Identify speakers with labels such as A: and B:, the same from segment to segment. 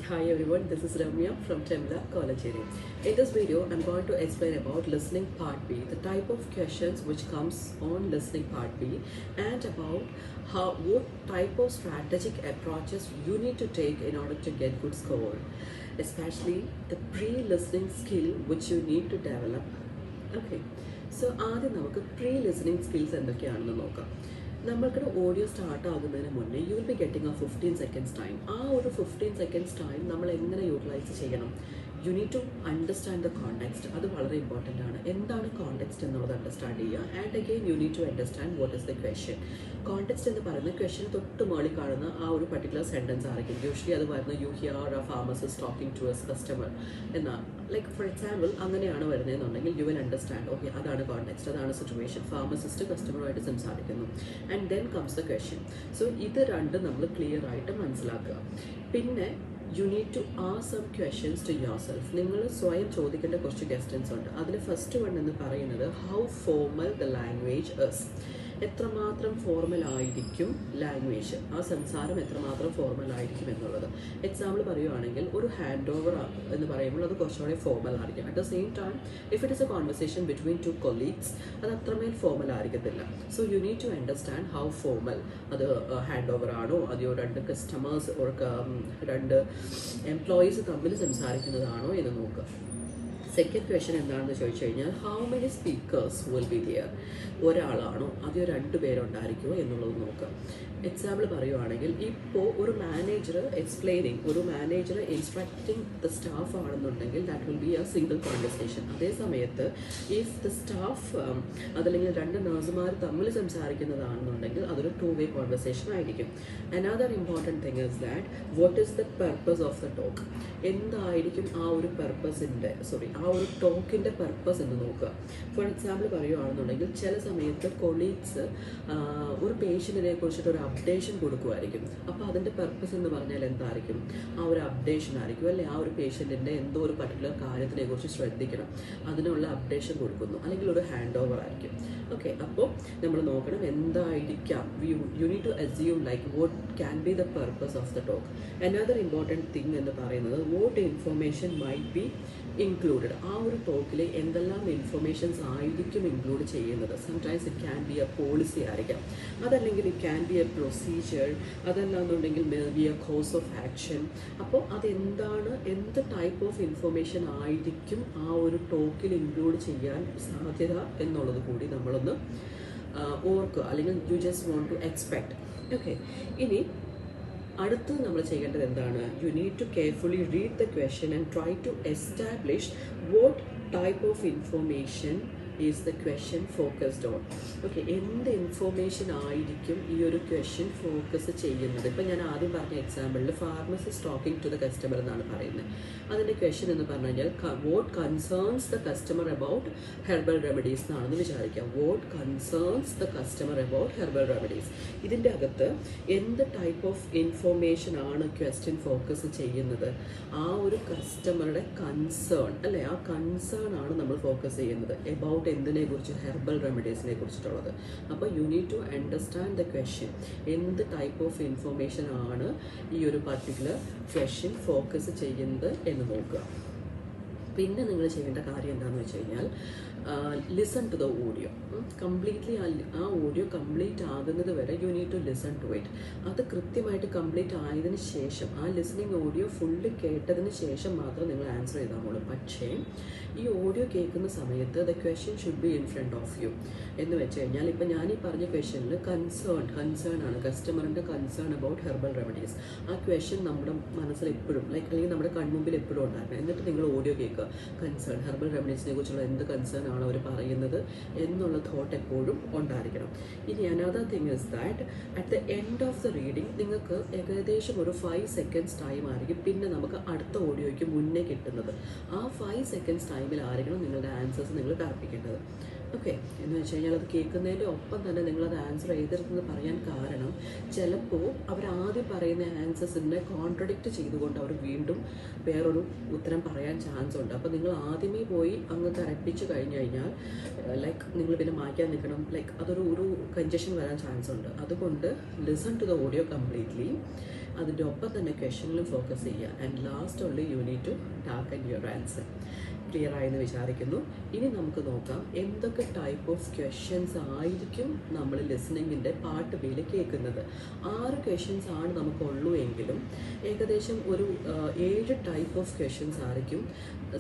A: Hi everyone, this is Ramya from Temla, College area. In this video, I'm going to explain about listening part B, the type of questions which comes on listening part B, and about what type of strategic approaches you need to take in order to get good score, especially the pre-listening skill which you need to develop. Okay, so ആദ്യം നമുക്ക് pre-listening skills എന്തൊക്കെയാണെന്ന് നോക്കാം. നമ്മൾക്കിടെ audio start ആകുന്നതിന് മുന്നേ you will be getting a 15 seconds time. ആ ഒരു 15 seconds time നമ്മൾ എങ്ങനെ യൂട്ടിലൈസ് ചെയ്യണം? You need to understand the context. അത് വളരെ ഇമ്പോർട്ടൻ്റ് ആണ്. എന്താണ് കോണ്ടെക്സ്റ്റ് എന്നുള്ളത് അണ്ടർസ്റ്റാൻഡ് ചെയ്യുക. And again you need to understand what is the question. Context എന്ന് പറയുന്നത് ക്വസ്റ്റ്യൻ തൊട്ട് മുകളിൽ കാണുന്ന ആ ഒരു പർട്ടിക്കുലർ സെൻറ്റൻസ് ആയിരിക്കും. യൂഷ്വലി അത് വരുന്നത് you hear a pharmacist talking to as customer എന്നാണ്. ലൈക്ക് ഫോർ എക്സാമ്പിൾ അങ്ങനെയാണ് വരുന്നതെന്നുണ്ടെങ്കിൽ യു വിൽ അണ്ടർസ്റ്റാൻഡ് ഓക്കെ അതാണ് കോണ്ടെക്സ്റ്റ്, അതാണ് സിറ്റുവേഷൻ, ഫാർമസിസ്റ്റ് കസ്റ്റമറുമായിട്ട് സംസാരിക്കുന്നു. And then comes the question. So ഇത് രണ്ടും നമ്മൾ ക്ലിയർ ആയിട്ട് മനസ്സിലാക്കുക. പിന്നെ you need to ask some questions to yourself. നിങ്ങൾ സ്വയം ചോദിക്കേണ്ട കുറച്ച് ക്വസ്റ്റ്യൻസ് ഉണ്ട്. അതിൽ ഫസ്റ്റ് വൺ എന്ന് പറയുന്നത് how formal the language is. എത്രമാത്രം ഫോർമൽ ആയിരിക്കും ലാംഗ്വേജ്, ആ സംസാരം എത്രമാത്രം ഫോർമൽ ആയിരിക്കും എന്നുള്ളത്. എക്സാമ്പിൾ പറയുകയാണെങ്കിൽ ഒരു ഹാൻഡ് ഓവർ എന്ന് പറയുമ്പോൾ അത് കുറച്ചുകൂടെ ഫോർമൽ ആയിരിക്കും. At the same time if it is a conversation between two colleagues അത് അത്രമേൽ ഫോർമൽ ആയിരിക്കത്തില്ല. So you need to understand how formal അത് ഹാൻഡ് ഓവർ ആണോ, അതെയോ രണ്ട് കസ്റ്റമേഴ്സ് രണ്ട് എംപ്ലോയീസ് തമ്മിൽ സംസാരിക്കുന്നതാണോ എന്ന് നോക്കുക. സെക്കൻഡ് ക്വസ്റ്റ്യൻ എന്താണെന്ന് ചോദിച്ചു കഴിഞ്ഞാൽ how many speakers will be there. ഒരാളാണോ അതെയോ രണ്ട് പേരുണ്ടായിരിക്കുമോ എന്നുള്ളത് നോക്കുക. എക്സാമ്പിൾ പറയുവാണെങ്കിൽ ഇപ്പോൾ ഒരു മാനേജർ എക്സ്പ്ലെയിനിങ്, ഒരു മാനേജർ ഇൻസ്ട്രക്റ്റിംഗ് ദ സ്റ്റാഫ് ആണെന്നുണ്ടെങ്കിൽ that will be a single conversation. അതേ സമയത്ത് ഇഫ് ദ സ്റ്റാഫ് അതല്ലെങ്കിൽ രണ്ട് നഴ്സുമാർ തമ്മിൽ സംസാരിക്കുന്നതാണെന്നുണ്ടെങ്കിൽ അതൊരു 2-way കോൺവെർസേഷൻ ആയിരിക്കും. Another important thing is that what is the purpose of the talk. എന്തായിരിക്കും ആ ഒരു പർപ്പസിൻ്റെ ആ ഒരു ടോക്കിൻ്റെ പർപ്പസ് എന്ന് നോക്കുക. ഫോർ എക്സാമ്പിൾ പറയുകയാണെന്നുണ്ടെങ്കിൽ ചില സമയത്ത് കൊളീഗ്സ് ഒരു പേഷ്യൻറ്റിനെ കുറിച്ചിട്ട് ഒരു അപ്ഡേഷൻ കൊടുക്കുമായിരിക്കും. അപ്പോൾ അതിൻ്റെ പർപ്പസ് എന്ന് പറഞ്ഞാൽ എന്തായിരിക്കും? ആ ഒരു അപ്ഡേഷൻ ആയിരിക്കും അല്ലേ, ആ ഒരു പേഷ്യൻറ്റിൻ്റെ എന്തോ ഒരു പർട്ടിക്കുലർ കാര്യത്തിനെ കുറിച്ച് ശ്രദ്ധിക്കണം, അതിനുള്ള അപ്ഡേഷൻ കൊടുക്കുന്നു, അല്ലെങ്കിൽ ഒരു ഹാൻഡ് ഓവർ ആയിരിക്കും. ഓക്കെ, അപ്പോൾ നമ്മൾ നോക്കണം എന്തായിരിക്കാം. You need to assume like what can be the purpose of the talk. Another important thing എന്ന് പറയുന്നത് what information might be included. ആ ഒരു ടോക്കിൽ എന്തെല്ലാം ഇൻഫർമേഷൻസ് ആയിരിക്കും ഇൻക്ലൂഡ് ചെയ്യുന്നത്. Sometimes it can be a policy ആയിരിക്കാം, അതല്ലെങ്കിൽ it can be a procedure, അതല്ലാന്നുണ്ടെങ്കിൽ may be a course of action. അപ്പോൾ അതെന്താണ്, എന്ത് ടൈപ്പ് ഓഫ് ഇൻഫർമേഷൻ ആയിരിക്കും ആ ഒരു ടോക്കിൽ ഇൻക്ലൂഡ് ചെയ്യാൻ സാധ്യത എന്നുള്ളത് കൂടി നമ്മളൊന്ന് ഓർക്കുക, അല്ലെങ്കിൽ you just want to expect. Okay, ഇനി അടുത്ത് നമ്മൾ ചെയ്യേണ്ടത് എന്താണ്? You need to carefully read the question and try to establish what type of information is the question focused on. Okay, എന്ത് ഇൻഫർമേഷൻ ആയിരിക്കും ഈ ഒരു ക്വസ്റ്റ്യൻ ഫോക്കസ് ചെയ്യുന്നത്? ഇപ്പം ഞാൻ ആദ്യം പറഞ്ഞ എക്സാമ്പിളിൽ pharmacist talking to the customer എന്നാണ് പറയുന്നത്. അതിൻ്റെ ക്വസ്റ്റ്യൻ എന്ന് പറഞ്ഞു കഴിഞ്ഞാൽ what concerns the customer about herbal remedies എന്നാണെന്ന് വിചാരിക്കാം. What concerns the customer about herbal remedies. ഇതിൻ്റെ അകത്ത് എന്ത് ടൈപ്പ് ഓഫ് ഇൻഫർമേഷൻ ആണ് ക്വസ്റ്റ്യൻ ഫോക്കസ് ചെയ്യുന്നത്? ആ ഒരു കസ്റ്റമറുടെ കൺസേൺ അല്ലേ, ആ കൺസേൺ ആണ് നമ്മൾ ഫോക്കസ് ചെയ്യുന്നത് അബൌട്ട് എന്തിനെ കുറിച്ച്? ഹെർബൽ റെമഡീസിനെ കുറിച്ചിട്ടുള്ളത്. അപ്പോൾ you need to understand the question. എന്ത് ടൈപ്പ് ഓഫ് ഇൻഫർമേഷൻ ആണ് ഈ ഒരു പർട്ടിക്കുലർ ക്വസ്റ്റ്യൻ ഫോക്കസ് ചെയ്യുന്നത് എന്ന് നോക്കുക. പിന്നെ നിങ്ങൾ ചെയ്യേണ്ട കാര്യം എന്താണെന്ന് വെച്ച് കഴിഞ്ഞാൽ listen to the audio. Completely ആ ഓഡിയോ കംപ്ലീറ്റ് ആകുന്നത് വരെ you need to listen to it. അത് കൃത്യമായിട്ട് കംപ്ലീറ്റ് ആയതിനു ശേഷം, ആ ലിസണിങ് ഓഡിയോ ഫുള്ള് കേട്ടതിന് ശേഷം മാത്രം നിങ്ങൾ ആൻസർ ചെയ്താൽ പോലും. പക്ഷേ ഈ ഓഡിയോ കേൾക്കുന്ന സമയത്ത് the question should be in front of you. എന്ന് വെച്ച് കഴിഞ്ഞാൽ ഇപ്പം ഞാൻ ഈ പറഞ്ഞ ക്വസ്റ്റ്യനിൽ കൺസേൺ ആണ്, കസ്റ്റമറിൻ്റെ കൺസേൺ അബൌട്ട് ഹെർബൽ റെമഡീസ്. ആ ക്വസ്റ്റ്യൻ നമ്മുടെ മനസ്സിൽ എപ്പോഴും അല്ലെങ്കിൽ നമ്മുടെ കൺമുമ്പിൽ എപ്പോഴും ഉണ്ടായിരുന്നു. എന്നിട്ട് നിങ്ങൾ ഓഡിയോ കേൾക്കുക, കൺസേൺ ഹെർബൽ റെമഡീസിനെ കുറിച്ചുള്ള എന്ത് കൺസേൺ ആണ് അവർ പറയുന്നത് എന്നുള്ള തോട്ട് എപ്പോഴും ഉണ്ടായിരിക്കണം. ഇനി another thing is that at the end of the reading നിങ്ങൾക്ക് ഏകദേശം ഒരു 5 seconds ടൈം ആയിരിക്കും പിന്നെ നമുക്ക് അടുത്ത ഓഡിയോയ്ക്ക് മുന്നേ കിട്ടുന്നത്. ആ 5 seconds ടൈമിലായിരിക്കണം നിങ്ങളുടെ ആൻസേഴ്സ് നിങ്ങൾ തർപ്പിക്കേണ്ടത്. ഓക്കെ, എന്ന് വെച്ച് കഴിഞ്ഞാൽ അത് കേൾക്കുന്നതിൻ്റെ ഒപ്പം തന്നെ നിങ്ങളത് ആൻസർ ചെയ്തിരുന്നത് പറയാൻ കാരണം ചിലപ്പോൾ അവരാദ്യം പറയുന്ന ആൻസേഴ്സിനെ കോൺട്രഡിക്റ്റ് ചെയ്തുകൊണ്ട് അവർ വീണ്ടും വേറൊരു ഉത്തരം പറയാൻ ചാൻസ് ഉണ്ട്. അപ്പോൾ നിങ്ങൾ ആദ്യമേ പോയി അങ്ങ് തറപ്പിച്ച് കഴിഞ്ഞ് കഴിഞ്ഞാൽ ലൈക്ക് നിങ്ങൾ പിന്നെ മാറ്റാൻ നിൽക്കണം, ലൈക്ക് അതൊരു കൺജഷൻ വരാൻ ചാൻസ് ഉണ്ട്. അതുകൊണ്ട് listen to the audio completely അതിൻ്റെ ഒപ്പം തന്നെ ക്വസ്റ്റ്യനിലും ഫോക്കസ് ചെയ്യുക. And last only you need to target your answer. Clear ആയെന്ന് വിചാരിക്കുന്നു. ഇനി നമുക്ക് നോക്കാം എന്തൊക്കെ ടൈപ്പ് ഓഫ് ക്വസ്റ്റ്യൻസ് ആയിരിക്കും നമ്മൾ ലിസണിങ്ങിൻ്റെ പാർട്ട് ബിയിൽ കേൾക്കുന്നത്. 6 ക്വസ്റ്റ്യൻസ് ആണ് നമുക്കുള്ളൂ എങ്കിലും ഏകദേശം ഒരു 7 ടൈപ്പ് ഓഫ് ക്വസ്റ്റ്യൻസ് ആയിരിക്കും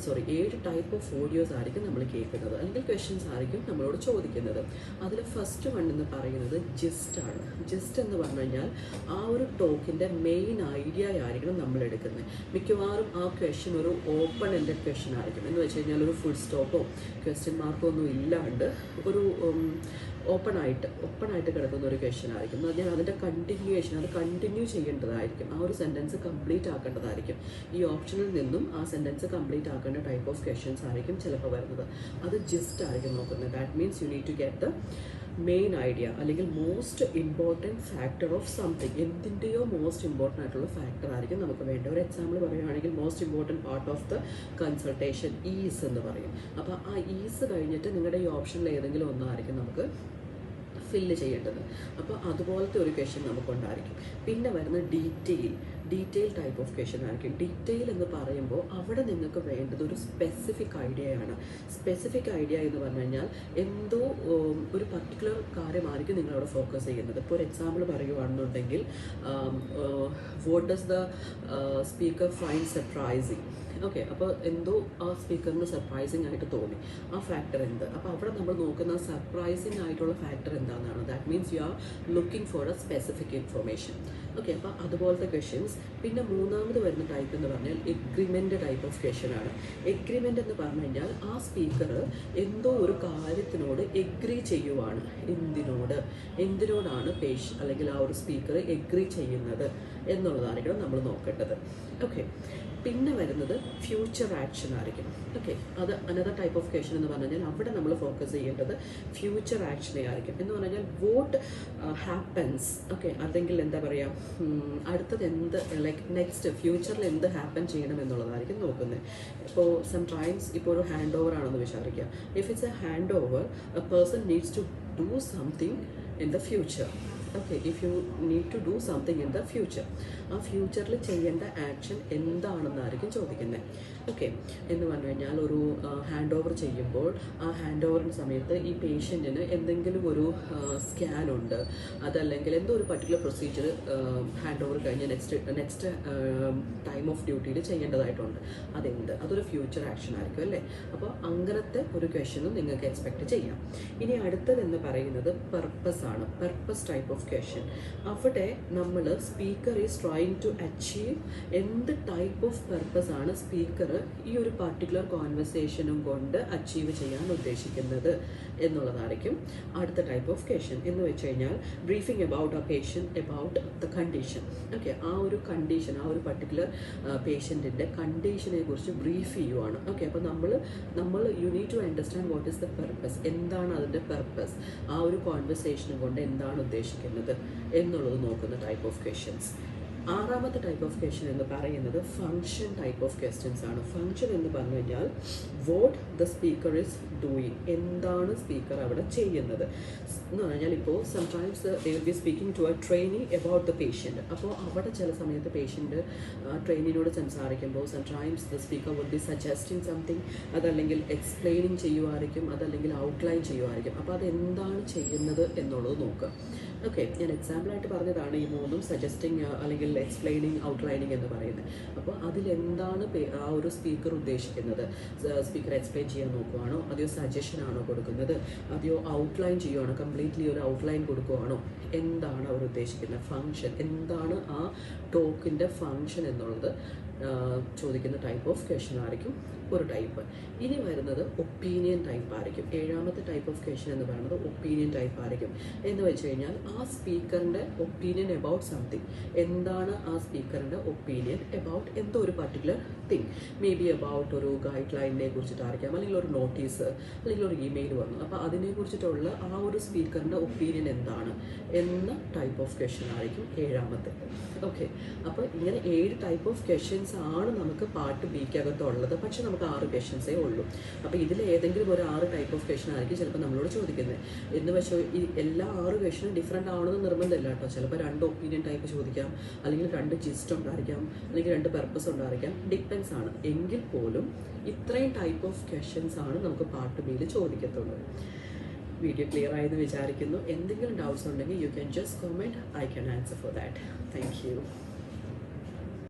A: 7 ടൈപ്പ് ഓഫ് ഓഡിയോസ് ആയിരിക്കും നമ്മൾ കേൾക്കുന്നത്, അല്ലെങ്കിൽ ക്വസ്റ്റ്യൻസ് ആയിരിക്കും നമ്മളോട് ചോദിക്കുന്നത്. അതിൽ ഫസ്റ്റ് വൺ എന്ന് പറയുന്നത് ജിസ്റ്റ് ആണ്. ജിസ്റ്റ് എന്ന് പറഞ്ഞു കഴിഞ്ഞാൽ ആ ഒരു ടോക്കിൻ്റെ മെയിൻ ഐഡിയ ആയിരിക്കണം നമ്മൾ എടുക്കുന്നത്. മിക്കവാറും ആ ക്വസ്റ്റ്യൻ ഒരു ഓപ്പൺ എൻഡഡ് ക്വസ്റ്റ്യൻ ആയിരിക്കും. എന്ന് വെച്ച് കഴിഞ്ഞാൽ ഒരു ഫുൾ സ്റ്റോപ്പോ ക്വസ്റ്റ്യൻ മാർക്കോ ഒന്നും ഇല്ലാണ്ട് ഒരു ഓപ്പണായിട്ട് കിടക്കുന്ന ഒരു ക്വസ്റ്റ്യൻ ആയിരിക്കും. എന്ന് പറഞ്ഞാൽ അതിൻ്റെ കണ്ടിന്യൂവേഷൻ, അത് കണ്ടിന്യൂ ചെയ്യേണ്ടതായിരിക്കും. ആ ഒരു സെൻറ്റൻസ് കംപ്ലീറ്റ് ആക്കേണ്ടതായിരിക്കും. ഈ ഓപ്ഷനിൽ നിന്നും ആ സെൻറ്റൻസ് കംപ്ലീറ്റ് ആക്കേണ്ട ടൈപ്പ് ഓഫ് ക്വസ്റ്റ്യൻസ് ആയിരിക്കും ചിലപ്പോൾ വരുന്നത്. അത് ജസ്റ്റ് ആയിരിക്കും നോക്കുന്നത്. That means you need to get the main idea, അല്ലെങ്കിൽ most important factor of something. എന്തിൻ്റെയോ മോസ്റ്റ് ഇമ്പോർട്ടൻ്റ് ആയിട്ടുള്ള ഫാക്ടർ ആയിരിക്കും നമുക്ക് വേണ്ട. ഒരു എക്സാമ്പിൾ പറയുകയാണെങ്കിൽ most important part of the consultation is എന്ന് പറയും. അപ്പോൾ ആ ഈസ് കഴിഞ്ഞിട്ട് നിങ്ങളുടെ ഈ ഓപ്ഷനിൽ ഏതെങ്കിലും ഒന്നായിരിക്കും നമുക്ക് ഫില്ല് ചെയ്യേണ്ടത്. അപ്പോൾ അതുപോലത്തെ ഒരു ക്വസ്റ്റ്യൻ നമുക്കുണ്ടായിരിക്കും. പിന്നെ വരുന്ന ഡീറ്റെയിൽ ടൈപ്പ് ഓഫ് ക്വസ്റ്റ്യൻ ആയിരിക്കും. ഡീറ്റെയിൽ എന്ന് പറയുമ്പോൾ അവിടെ നിങ്ങൾക്ക് വേണ്ടത് ഒരു സ്പെസിഫിക് ഐഡിയയാണ്. സ്പെസിഫിക് ഐഡിയ എന്ന് പറഞ്ഞു കഴിഞ്ഞാൽ എന്തോ ഒരു പർട്ടിക്കുലർ കാര്യമായിരിക്കും നിങ്ങളവിടെ ഫോക്കസ് ചെയ്യുന്നത്. ഇപ്പോൾ ഒരു എക്സാമ്പിൾ പറയുകയാണെന്നുണ്ടെങ്കിൽ what does the speaker find surprising. Okay, അപ്പോൾ എന്തോ ആ സ്പീക്കറിന് സർപ്രൈസിങ് ആയിട്ട് തോന്നി, ആ ഫാക്ടർ എന്ത്? അപ്പോൾ അവിടെ നമ്മൾ നോക്കുന്ന സർപ്രൈസിങ് ആയിട്ടുള്ള ഫാക്ടർ എന്താണെന്നാണ്. That means you are looking for A specific information. Okay, അപ്പോൾ അതുപോലത്തെ ക്വസ്റ്റ്യൻസ്. പിന്നെ മൂന്നാമത് വരുന്ന ടൈപ്പ് എന്ന് പറഞ്ഞാൽ എഗ്രിമെൻ്റ് ടൈപ്പ് ഓഫ് ക്വസ്റ്റ്യൻ ആണ്. എഗ്രിമെൻ്റ് എന്ന് പറഞ്ഞു കഴിഞ്ഞാൽ ആ സ്പീക്കർ എന്തോ ഒരു കാര്യത്തിനോട് എഗ്രി ചെയ്യുവാണ്. എന്തിനോടാണ് അല്ലെങ്കിൽ ആ ഒരു സ്പീക്കർ എഗ്രി ചെയ്യുന്നത് എന്നുള്ളതായിരിക്കണം നമ്മൾ നോക്കേണ്ടത്. ഓക്കെ, പിന്നെ വരുന്നത് ഫ്യൂച്ചർ ആക്ഷൻ ആയിരിക്കും. ഓക്കെ, അത് അനദർ ടൈപ്പ് ഓഫ് ക്വസ്റ്റ്യൻ എന്ന് പറഞ്ഞു കഴിഞ്ഞാൽ അവിടെ നമ്മൾ ഫോക്കസ് ചെയ്യേണ്ടത് ഫ്യൂച്ചർ ആക്ഷനെ ആയിരിക്കും. എന്ന് പറഞ്ഞു കഴിഞ്ഞാൽ വോട്ട് ഹാപ്പൻസ്. ഓക്കെ, അല്ലെങ്കിൽ എന്താ പറയുക, അടുത്തത് എന്ത്, ലൈക്ക് നെക്സ്റ്റ് ഫ്യൂച്ചറിൽ എന്ത് ഹാപ്പൻ ചെയ്യണം എന്നുള്ളതായിരിക്കും നോക്കുന്നത്. ഇപ്പോൾ സംടൈംസ് ഇപ്പോൾ ഒരു ഹാൻഡ് ഓവർ ആണെന്ന് വിചാരിക്കുക. If it's a hand over, a person needs to do something in the future. Okay, if you need to do something in the future, ആ ഫ്യൂച്ചറിൽ ചെയ്യേണ്ട ആക്ഷൻ എന്താണെന്നായിരിക്കും ചോദിക്കുന്നത്. ഓക്കെ, എന്ന് പറഞ്ഞു കഴിഞ്ഞാൽ ഒരു ഹാൻഡ് ഓവർ ചെയ്യുമ്പോൾ ആ ഹാൻഡ് ഓവറിന് സമയത്ത് ഈ പേഷ്യൻറ്റിന് എന്തെങ്കിലും ഒരു സ്കാൻ ഉണ്ട്, അതല്ലെങ്കിൽ എന്തോ ഒരു പർട്ടിക്കുലർ പ്രൊസീജിയർ ഹാൻഡ് ഓവർ കഴിഞ്ഞ് നെക്സ്റ്റ് ടൈം ഓഫ് ഡ്യൂട്ടിയിൽ ചെയ്യേണ്ടതായിട്ടുണ്ട്. അതൊരു ഫ്യൂച്ചർ ആക്ഷൻ ആയിരിക്കും അല്ലേ. അപ്പോൾ അങ്ങനത്തെ ഒരു ക്വസ്റ്റ്യനും നിങ്ങൾക്ക് എക്സ്പെക്റ്റ് ചെയ്യാം. ഇനി അടുത്തതെന്ന് പറയുന്നത് പർപ്പസ് ആണ്. Purpose type of question. അവിടെ നമ്മൾ speaker is trying to achieve എന്ത് ടൈപ്പ് ഓഫ് പർപ്പസ് ആണ് സ്പീക്കർ ഈ ഒരു പർട്ടിക്കുലർ കോൺവെർസേഷനും കൊണ്ട് അച്ചീവ് ചെയ്യാൻ ഉദ്ദേശിക്കുന്നത് എന്നുള്ളതായിരിക്കും അടുത്ത ടൈപ്പ് ഓഫ് ക്വസ്റ്റ്യൻ. എന്ന് വെച്ച് കഴിഞ്ഞാൽ briefing about A patient about the condition. Okay, ആ ഒരു കണ്ടീഷൻ, ആ ഒരു പർട്ടിക്കുലർ പേഷ്യൻറ്റിൻ്റെ കണ്ടീഷനെ കുറിച്ച് ബ്രീഫ് ചെയ്യുവാണ്. ഓക്കെ, അപ്പോൾ നമ്മൾ you need to understand what is the purpose, എന്താണ് അതിൻ്റെ പർപ്പസ്, ആ ഒരു കോൺവെർസേഷൻ കൊണ്ട് എന്താണ് ഉദ്ദേശിക്കുന്നത് എന്നുള്ളത് നോക്കുന്ന ടൈപ്പ് ഓഫ് ക്വസ്റ്റ്യൻസ്. ആറാമത്തെ ടൈപ്പ് ഓഫ് ക്വസ്റ്റ്യൻ എന്ന് പറയുന്നത് ഫങ്ഷൻ ടൈപ്പ് ഓഫ് ക്വസ്റ്റ്യൻസ് ആണ്. ഫങ്ഷൻ എന്ന് പറഞ്ഞു കഴിഞ്ഞാൽ what the speaker is doing, എന്താണ് സ്പീക്കർ അവിടെ ചെയ്യുന്നത് എന്ന് പറഞ്ഞാൽ ഇപ്പോൾ sometimes they will be speaking to a trainee about the patient. അപ്പോൾ അവിടെ ചില സമയത്ത് പേഷ്യൻറ്റ് ട്രെയിനിനോട് സംസാരിക്കുമ്പോൾ sometimes the speaker will be suggesting something, അതല്ലെങ്കിൽ എക്സ്പ്ലെയിനിങ് ചെയ്യുമായിരിക്കും, അതല്ലെങ്കിൽ ഔട്ട്ലൈൻ ചെയ്യുമായിരിക്കും. അപ്പോൾ അതെന്താണ് ചെയ്യുന്നത് എന്നുള്ളത് നോക്കുക. ഓക്കെ, ഞാൻ എക്സാമ്പിളായിട്ട് പറഞ്ഞതാണ് ഈ മൂന്നും, സജസ്റ്റിംഗ് അല്ലെങ്കിൽ എക്സ്പ്ലെയിനിങ്, ഔട്ട്ലൈനിങ് എന്ന് പറയുന്നത്. അപ്പോൾ അതിലെന്താണ് ആ ഒരു സ്പീക്കർ ഉദ്ദേശിക്കുന്നത്? സ്പീക്കർ എക്സ്പ്ലെയിൻ ചെയ്യാൻ നോക്കുവാണോ, അതെയോ സജഷൻ ആണോ കൊടുക്കുന്നത്, അതെയോ ഔട്ട്ലൈൻ ചെയ്യുവാണോ, കംപ്ലീറ്റ്ലി ഒരു ഔട്ട്ലൈൻ കൊടുക്കുവാണോ, എന്താണ് അവർ ഉദ്ദേശിക്കുന്നത്? ഫങ്ഷൻ എന്താണ്, ആ ടോക്കിൻ്റെ ഫങ്ഷൻ എന്നുള്ളത് ചോദിക്കുന്ന ടൈപ്പ് ഓഫ് ക്വസ്റ്റ്യൻ ആയിരിക്കും ഒരു ടൈപ്പ്. ഇനി വരുന്നത് ഒപ്പീനിയൻ ടൈപ്പ് ആയിരിക്കും. ഏഴാമത്തെ ടൈപ്പ് ഓഫ് ക്വസ്റ്റ്യൻ എന്ന് പറയുന്നത് ഒപ്പീനിയൻ ടൈപ്പ് ആയിരിക്കും. എന്ന് വെച്ച് കഴിഞ്ഞാൽ ആ സ്പീക്കറിൻ്റെ ഒപ്പീനിയൻ അബൌട്ട് സംതിങ്, എന്താണ് ആ സ്പീക്കറിൻ്റെ ഒപ്പീനിയൻ അബൌട്ട് എന്തോ ഒരു particular thing, may be about ഒരു ഗൈഡ് ലൈനിനെ കുറിച്ചിട്ടായിരിക്കാം, അല്ലെങ്കിൽ ഒരു നോട്ടീസ്, അല്ലെങ്കിൽ ഒരു ഇമെയിൽ വന്നു, അപ്പോൾ അതിനെ കുറിച്ചിട്ടുള്ള ആ ഒരു സ്പീക്കറിൻ്റെ ഒപ്പീനിയൻ എന്താണ് എന്ന ടൈപ്പ് ഓഫ് ക്വസ്റ്റ്യൻ ആയിരിക്കും ഏഴാമത്തെ. ഓക്കെ, അപ്പോൾ ഇങ്ങനെ 7 ടൈപ്പ് ഓഫ് ക്വസ്റ്റ്യൻസ് ക്വസ്റ്റ്യൻസ് ആണ് നമുക്ക് പാർട്ട് ബിക്കകത്തുള്ളത്. പക്ഷെ നമുക്ക് 6 ക്വസ്റ്റ്യൻസേ ഉള്ളൂ. അപ്പോൾ ഇതിൽ ഏതെങ്കിലും ഒരു 6 ടൈപ്പ് ഓഫ് ക്വസ്റ്റ്യൻ ആയിരിക്കും ചിലപ്പോൾ നമ്മളോട് ചോദിക്കുന്നത്. എന്ന് വെച്ചാൽ ഈ എല്ലാ 6 ക്വസ്റ്റ്യനും ഡിഫറെൻ്റ് ആവണമെന്ന് നിർബന്ധമില്ല കേട്ടോ. ചിലപ്പോൾ 2 ഒപ്പീനിയൻ ടൈപ്പ് ചോദിക്കാം, അല്ലെങ്കിൽ 2 ജിസ്റ്റ് ഉണ്ടായിരിക്കാം, അല്ലെങ്കിൽ 2 പർപ്പസ് ഉണ്ടായിരിക്കാം. ഡിപ്പെൻസ് ആണ്. എങ്കിൽ പോലും ഇത്രയും ടൈപ്പ് ഓഫ് ക്വസ്റ്റ്യൻസ് ആണ് നമുക്ക് പാർട്ട് ബിയിൽ ചോദിക്കത്തുള്ളൂ. വീഡിയോ ക്ലിയർ ആയെന്ന് വിചാരിക്കുന്നു. എന്തെങ്കിലും ഡൗട്ട്സ് ഉണ്ടെങ്കിൽ you can just comment. I can answer for that. Thank you.